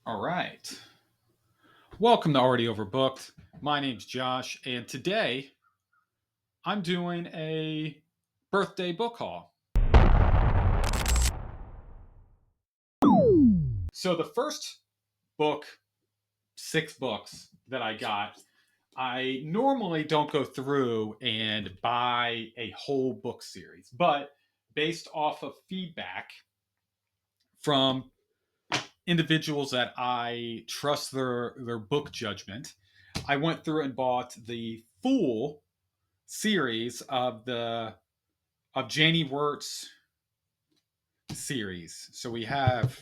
All right. Welcome to Already Overbooked. My name's Josh, and today I'm doing a birthday book haul. So, the first book, six books that I got, I normally don't go through and buy a whole book series, but based off of feedback from individuals that I trust their book judgment, I went through and bought the full series of Janie Wirt's series. So we have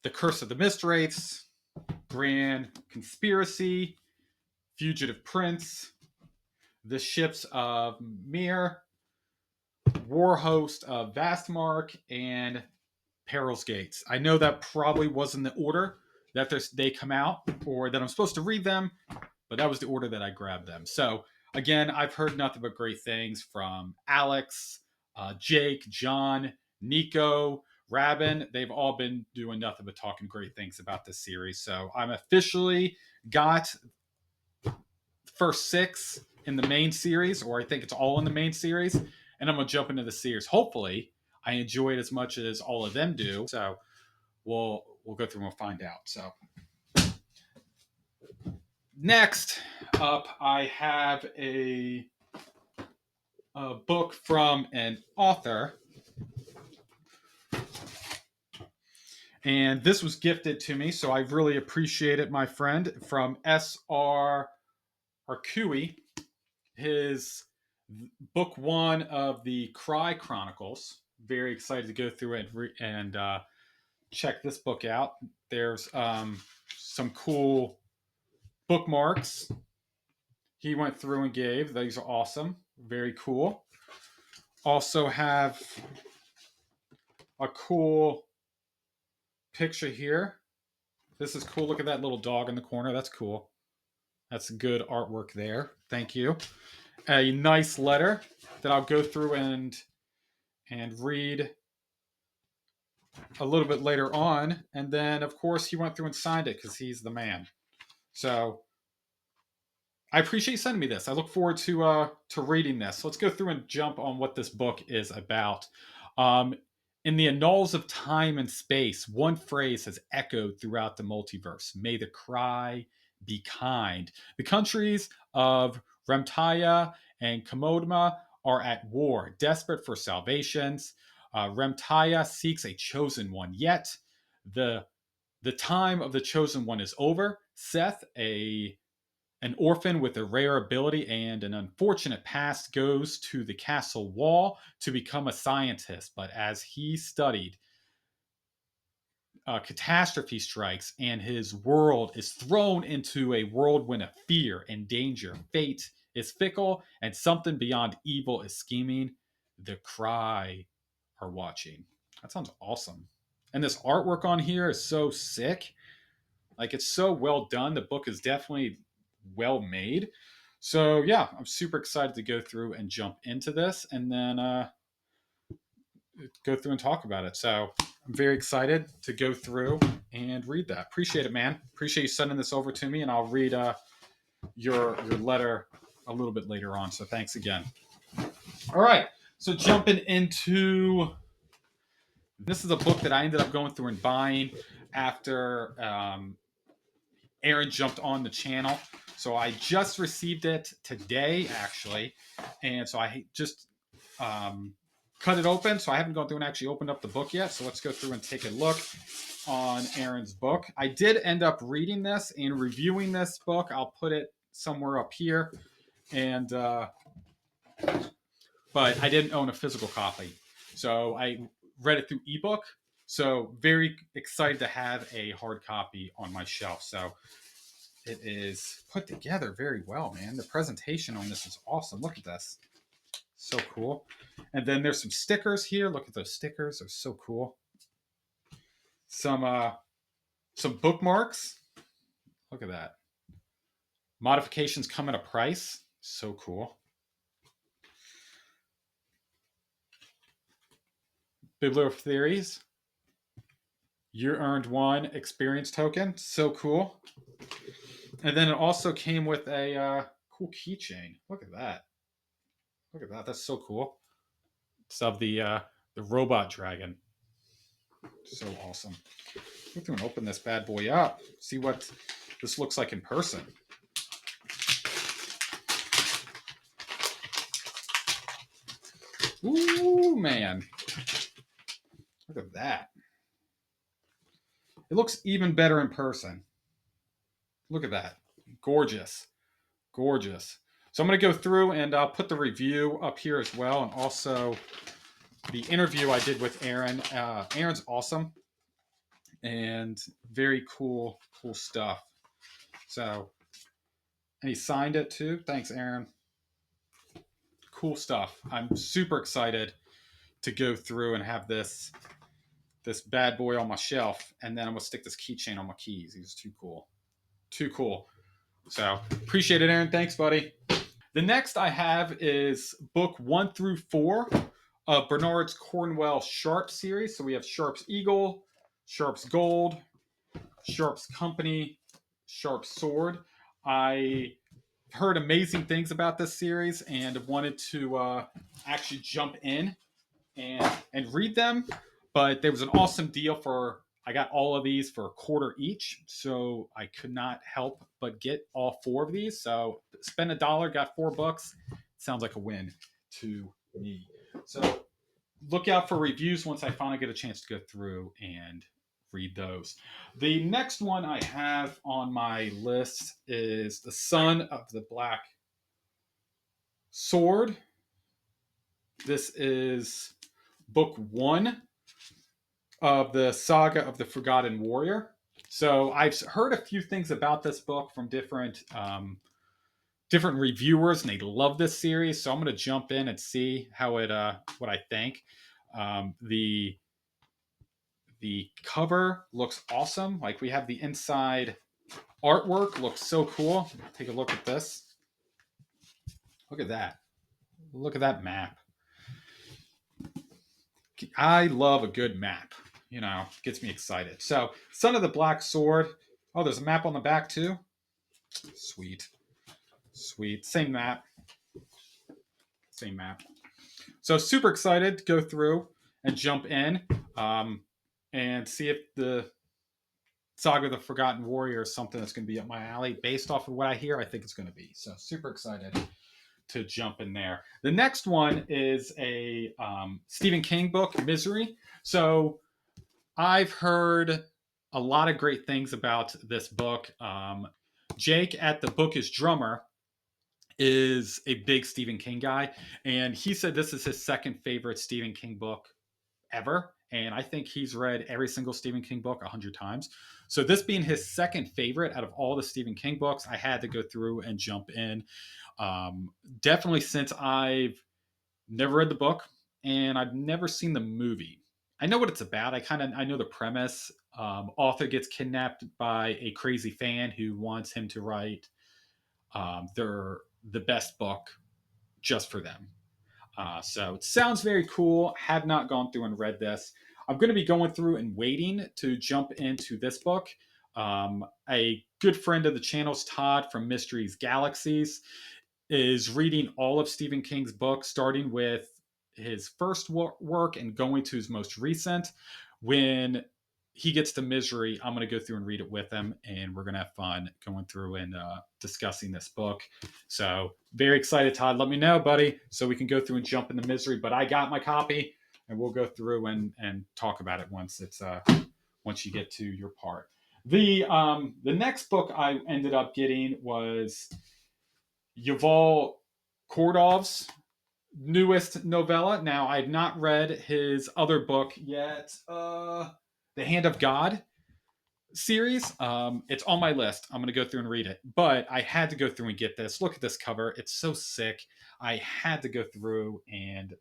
The Curse of the Mistrates, Grand Conspiracy, Fugitive Prince, The Ships of Mir, War Host of Vastmark, and Peril's Gates. I know that probably wasn't the order that they come out or that I'm supposed to read them, but that was the order that I grabbed them. So again, I've heard nothing but great things from Alex, Jake, John, Nico, Rabin. They've all been doing nothing but talking great things about this series. So I'm officially got the first six in the main series, or I think it's all in the main series, and I'm gonna jump into the series. Hopefully, I enjoy it as much as all of them do. So we'll go through and we'll find out. So next up, I have a book from an author, and this was gifted to me, so I really appreciate it, my friend, from S.R. Arcui, his book one of the Cry Chronicles. Very excited to go through and check this book out. There's some cool bookmarks he went through and gave. These are awesome. Very cool. Also have a cool picture here. This is cool. Look at that little dog in the corner. That's cool. That's good artwork there. Thank you. A nice letter that I'll go through and read a little bit later on. And then, of course, he went through and signed it because he's the man. So I appreciate you sending me this. I look forward to reading this. Let's go through and jump on what this book is about. Um, in the annals of time and space, one phrase has echoed throughout the multiverse: "May the cry be kind." The countries of Remtaya and Komodma are at war, desperate for salvations. Remtaya seeks a chosen one, yet the the time of the chosen one is over. Seth, an orphan with a rare ability and an unfortunate past, goes to the castle wall to become a scientist. But as he studied, catastrophe strikes and his world is thrown into a whirlwind of fear and danger. Fate is fickle and something beyond evil is scheming. The Cry are watching. That sounds awesome. And this artwork on here is so sick. Like, it's so well done. The book is definitely well made. So yeah, I'm super excited to go through and jump into this and then go through and talk about it. So I'm very excited to go through and read that. Appreciate it, man. Appreciate you sending this over to me, and I'll read your letter a little bit later on. So thanks again. All right. So jumping into this is a book that I ended up going through and buying after Aaron jumped on the channel. So I just received it today, actually. And so I just cut it open. So I haven't gone through and actually opened up the book yet. So let's go through and take a look on Aaron's book. I did end up reading this and reviewing this book. I'll put it somewhere up here. And, but I didn't own a physical copy. So I read it through ebook. So very excited to have a hard copy on my shelf. So it is put together very well, man. The presentation on this is awesome. Look at this. So cool. And then there's some stickers here. Look at those stickers. They're so cool. Some bookmarks. Look at that. Modifications come at a price. So cool. Bibliotheories. You earned one experience token. So cool. And then it also came with a cool keychain. Look at that. Look at that. That's so cool. It's of the robot dragon. So awesome. I'm going to open this bad boy up. See what this looks like in person. Ooh, man. Look at that. It looks even better in person. Look at that. Gorgeous. Gorgeous. So I'm going to go through and I'll put the review up here as well, and also the interview I did with Aaron. Aaron's awesome and very cool stuff. So, and he signed it too. Thanks, Aaron. Cool stuff. I'm super excited to go through and have this bad boy on my shelf, and then I'm gonna stick this keychain on my keys. He's too cool. Too cool. So appreciate it, Aaron. Thanks, buddy. The next I have is book 1 through 4 of Bernard's Cornwell Sharp series. So we have Sharp's Eagle, Sharp's Gold, Sharp's Company, Sharp's Sword. I heard amazing things about this series and wanted to actually jump in and read them. But there was an awesome deal for I got all of these for a quarter each, so I could not help but get all 4 of these. So spend $1, got $4. Sounds like a win to me. So look out for reviews once I finally get a chance to go through and read those. The next one I have on my list is The Son of the Black Sword. This is book 1 of the saga of the Forgotten Warrior. So I've heard a few things about this book from different reviewers, and they love this series. So I'm going to jump in and see how it what I think. The cover looks awesome. Like we have the inside artwork looks so cool. Take a look at this. Look at that. Look at that map. I love a good map. You know, gets me excited. So, Son of the Black Sword. Oh, there's a map on the back too. Sweet. Sweet. Same map. Same map. So, super excited to go through and jump in and see if the Saga of the Forgotten Warrior is something that's going to be up my alley. Based off of what I hear, I think it's going to be. So, super excited to jump in there. The next one is a Stephen King book, Misery. So, I've heard a lot of great things about this book. Jake at the Book is Drummer is a big Stephen King guy, and he said this is his second favorite Stephen King book ever. And I think he's read every single Stephen King book 100 times. So this being his second favorite out of all the Stephen King books, I had to go through and jump in. Definitely since I've never read the book and I've never seen the movie. I know what it's about. I know the premise. Author gets kidnapped by a crazy fan who wants him to write the best book just for them. So it sounds very cool. Have not gone through and read this. I'm going to be going through and waiting to jump into this book. A good friend of the channel's Todd from Mysteries Galaxies is reading all of Stephen King's books, starting with his first work and going to his most recent. When he gets to Misery, I'm going to go through and read it with him, and we're going to have fun going through and discussing this book. So very excited, Todd. Let me know, buddy, so we can go through and jump into Misery. But I got my copy, and we'll go through and talk about it once once you get to your part. The next book I ended up getting was Yuval Kordov's newest novella. Now, I've not read his other book yet, The Hand of God series. It's on my list. I'm going to go through and read it. But I had to go through and get this. Look at this cover. It's so sick. I had to go through and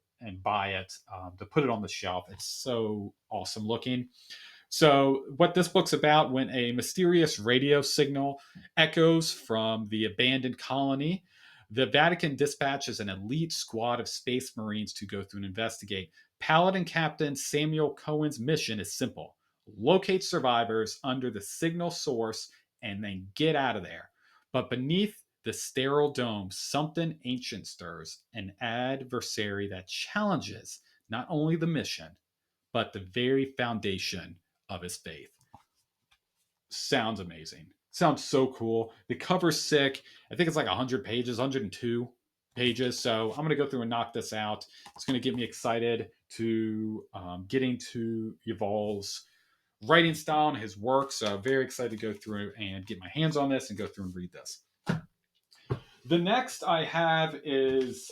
buy it to put it on the shelf. It's so awesome looking. So, what this book's about: when a mysterious radio signal echoes from the abandoned colony, the Vatican dispatches an elite squad of space marines to go through and investigate. Paladin Captain Samuel Cohen's mission is simple: locate survivors under the signal source, and then get out of there. But beneath the sterile dome, something ancient stirs, an adversary that challenges not only the mission, but the very foundation of his faith. Sounds amazing. Sounds so cool. The cover's sick. I think it's like 100 pages, 102 pages. So I'm going to go through and knock this out. It's going to get me excited to getting to Yuval's writing style and his work. So very excited to go through and get my hands on this and go through and read this. The next I have is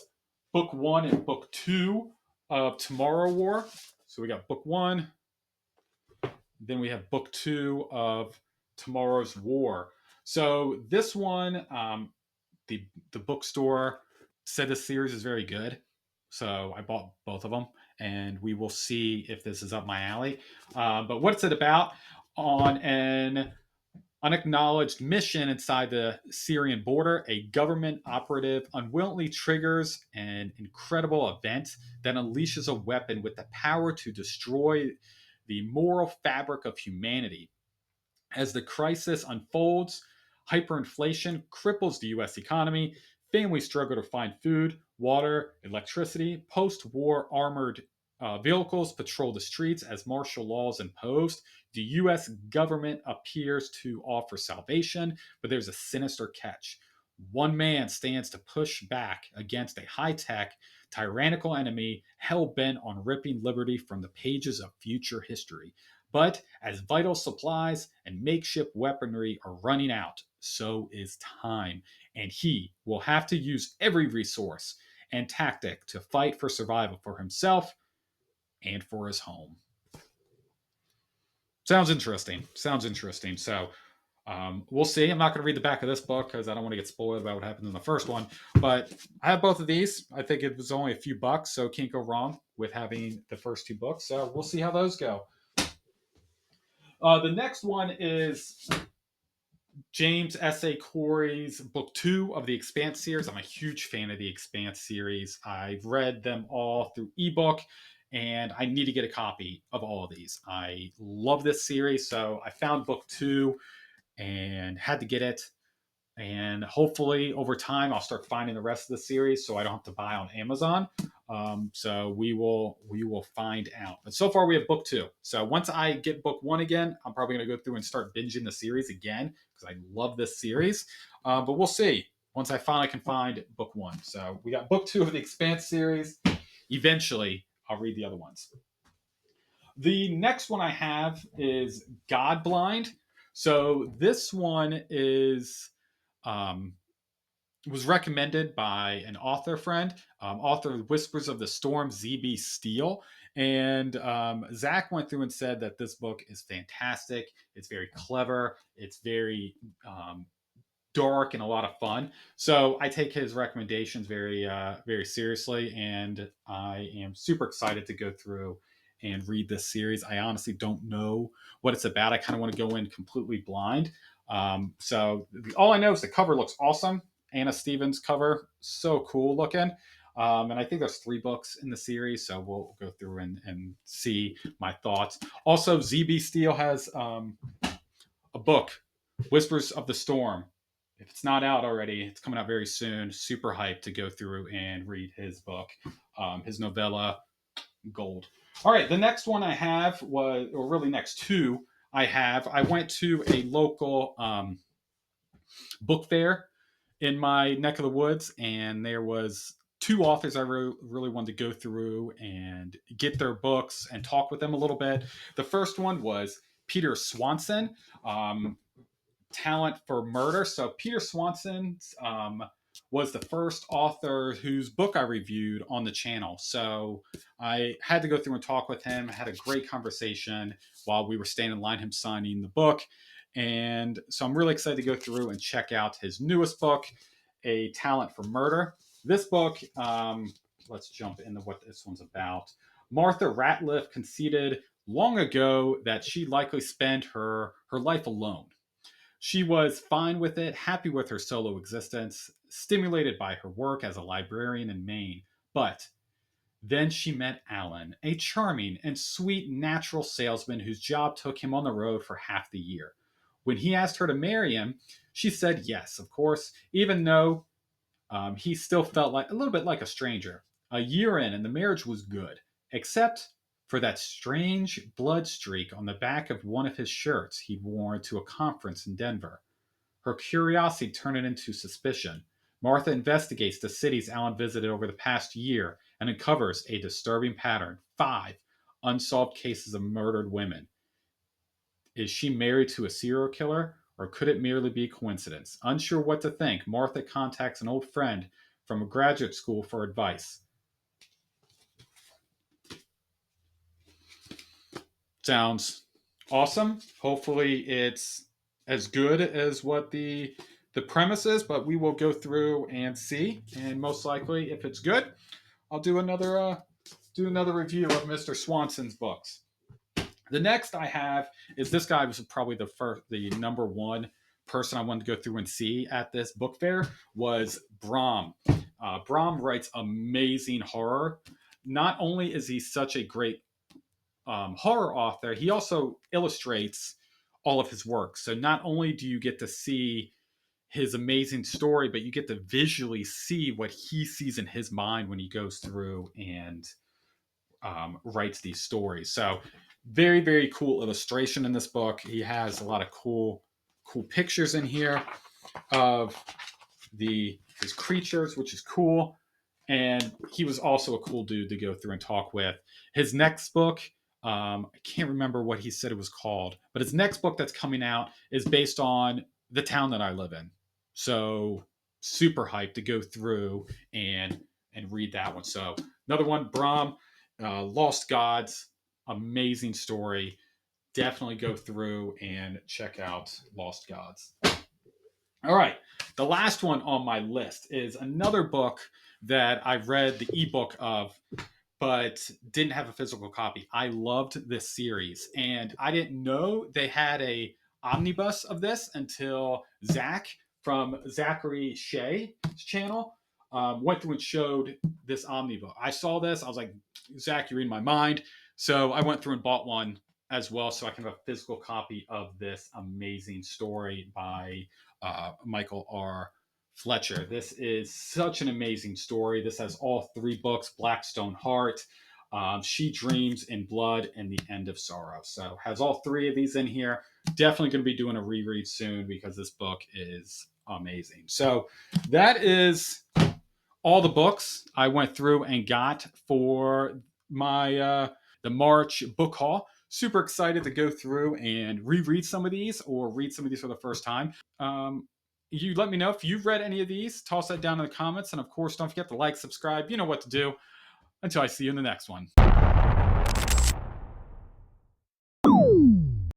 book one and book two of Tomorrow War. So we got book one, then we have book two of Tomorrow's War. So this one, the bookstore said this series is very good. So I bought both of them, and we will see if this is up my alley. But what's it about? On an unacknowledged mission inside the Syrian border, a government operative unwillingly triggers an incredible event that unleashes a weapon with the power to destroy the moral fabric of humanity. As the crisis unfolds, hyperinflation cripples the US economy, families struggle to find food, water, electricity, post war armored vehicles patrol the streets as martial law is imposed. The US government appears to offer salvation, but there's a sinister catch. One man stands to push back against a high tech, tyrannical enemy hell bent on ripping liberty from the pages of future history. But as vital supplies and makeshift weaponry are running out, so is time, and he will have to use every resource and tactic to fight for survival for himself and for his home. Sounds interesting. Sounds interesting. So we'll see. I'm not going to read the back of this book because I don't want to get spoiled about what happened in the first one. But I have both of these. I think it was only a few bucks, so can't go wrong with having the first two books. So we'll see how those go. The next one is James S.A. Corey's book two of the Expanse series. I'm a huge fan of the Expanse series. I've read them all through ebook, and I need to get a copy of all of these. I love this series, so I found book two and had to get it. And hopefully over time I'll start finding the rest of the series so I don't have to buy on Amazon. So we will find out. But so far we have book two. So once I get book one again, I'm probably going to go through and start binging the series again because I love this series. But we'll see once I finally can find book one. So we got book two of the Expanse series. Eventually I'll read the other ones. The next one I have is God Blind. So this one is was recommended by an author friend, author of Whispers of the Storm, ZB Steele. And Zach went through and said that this book is fantastic. It's very clever. It's very dark and a lot of fun. So I take his recommendations very seriously, and I am super excited to go through and read this series. I honestly don't know what it's about. I kind of want to go in completely blind. So all I know is the cover looks awesome. Anna Stevens cover, so cool looking. And I think there's 3 books in the series, so we'll go through and see my thoughts. Also, ZB Steele has a book, Whispers of the Storm. If it's not out already, it's coming out very soon. Super hyped to go through and read his book, his novella, Gold. All right, the next one I have was, or really next two I went to a local book fair in my neck of the woods, and there was 2 authors I really wanted to go through and get their books and talk with them a little bit. The first one was Peter Swanson, Talent for Murder. So Peter Swanson was the first author whose book I reviewed on the channel. So I had to go through and talk with him. I had a great conversation while we were standing in line, him signing the book. And so I'm really excited to go through and check out his newest book, A Talent for Murder. This book, let's jump into what this one's about. Martha Ratliff conceded long ago that she'd likely spend her life alone. She was fine with it, happy with her solo existence, stimulated by her work as a librarian in Maine. But Then she met Alan, a charming and sweet natural salesman whose job took him on the road for half the year. When he asked her to marry him, she said yes, of course, even though he still felt like a little bit like a stranger. A year in, and the marriage was good, except for that strange blood streak on the back of one of his shirts he'd worn to a conference in Denver. Her curiosity turned into suspicion. Martha investigates the cities Alan visited over the past year and uncovers a disturbing pattern: five unsolved cases of murdered women. Is she married to a serial killer, or could it merely be coincidence? Unsure what to think, Martha contacts an old friend from a graduate school for advice. Sounds awesome. Hopefully, it's as good as what the premise is, but we will go through and see. And most likely, if it's good, I'll do another review of Mr. Swanson's books. The next I have is this guy was probably the number one person I wanted to go through and see at this book fair was Brom. Brom writes amazing horror. Not only is he such a great horror author, he also illustrates all of his work. So not only do you get to see his amazing story, but you get to visually see what he sees in his mind when he goes through and writes these stories. So very, very cool illustration in this book. He has a lot of cool pictures in here of his creatures, which is cool. And he was also a cool dude to go through and talk with. His next book, I can't remember what he said it was called, but his next book that's coming out is based on the town that I live in. So super hyped to go through and read that one. So another one, Brom, Lost Gods, amazing story. Definitely go through and check out Lost Gods. All right. The last one on my list is another book that I read the ebook of, but didn't have a physical copy. I loved this series, and I didn't know they had a omnibus of this until Zach from Zachary Shea's channel went through and showed this omnibus. I saw this. I was like, Zach, you're reading my mind. So I went through and bought one as well, so I can have a physical copy of this amazing story by Michael R. Fletcher. This is such an amazing story. This has all three books: Blackstone Heart, She Dreams, in Blood, and The End of Sorrow. So has all three of these in here. Definitely going to be doing a reread soon because this book is amazing. So that is all the books I went through and got for my the March book haul. Super excited to go through and reread some of these or read some of these for the first time. You let me know if you've read any of these. Toss that down in the comments. And of course, don't forget to like, subscribe. You know what to do. Until I see you in the next one.